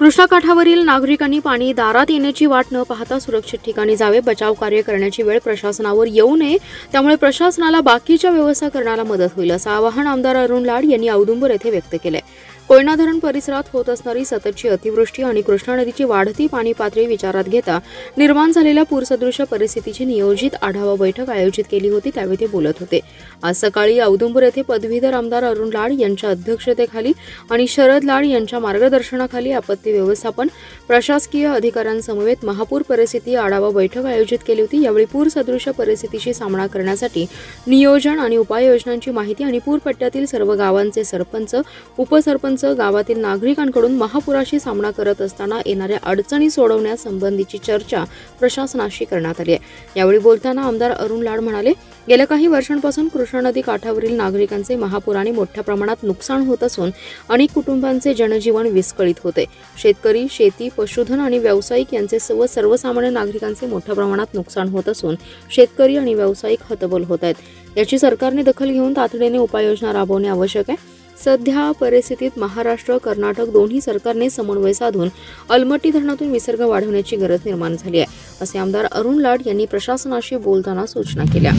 कृष्णाकाठावरील नागरिकांनी पाणी दारात येण्याची वाट न पाहता सुरक्षित ठिकाणी जावे, बचाव कार्य करण्याची वेळ प्रशासनावर येऊ नये, त्यामुळे प्रशासनाला बाकीच्या व्यवस्था करण्याला मदत होईल असं आवाहन आमदार अरुण लाड यांनी औदुंबर येथे व्यक्त केले। कोयना धरण परिसरात होत असणारी सततची अतिवृष्टी आणि कृष्णा नदीची वाढती पाणी पातळी विचारात घेता निर्माण झालेल्या पूरसदृश परिस्थितीची नियोजित आढावा बैठक आयोजित केली होती, त्यावेळी ते बोलत होते। आज सकाळी औदुंबर येथे पदवीधर आमदार अरुण लाड यांच्या अध्यक्षतेखाली आणि शरद लाड यांच्या मार्गदर्शनाखाली आपत्ती व्यवस्थापन प्रशासकीय अधिकाऱ्यांसमवेत महापूर परिस्थिती आढावा बैठक आयोजित केली होती। यावेळी पूरसदृश परिस्थितीशी सामना करण्यासाठी नियोजन आणि उपाययोजनांची माहिती आणि पूरपट्ट्यातील सर्व गावांचे सरपंच, उपसरपंच, गावातील नागरिकांकडून महापुराशी सामना करत असताना येणाऱ्या अडचणी सोडवण्यासंबंधीची चर्चा प्रशासनाशी करण्यात आली आहे। यावेळी बोलताना आमदार अरुण लाड म्हणाले, गेल्या काही वर्षांपासून कृष्णा नदी काठावरील नागरिकांचे महापुराने मोठ्या प्रमाणात नुकसान होत असून अनेक कुटुंबांचे जनजीवन विस्कळीत होते। शेतकरी, शेती, पशुधन आणि व्यावसायिक यांचे सर्वसामान्य नागरिकांचे मोठ्या प्रमाणात नुकसान होत असून शेतकरी आणि व्यावसायिक हतबल होत आहेत। याची सरकारने दखल घेऊन तातडीने उपाययोजना राबवणे आवश्यक आहे। सध्या परिस्थितीत महाराष्ट्र, कर्नाटक दोन्ही सरकारने समन्वय साधून अलमट्टी धरणातून विसर्ग वाढवण्याची गरज निर्माण झाली आहे, असे आमदार अरुण लाड यांनी प्रशासनाशी बोलताना सूचना केल्या।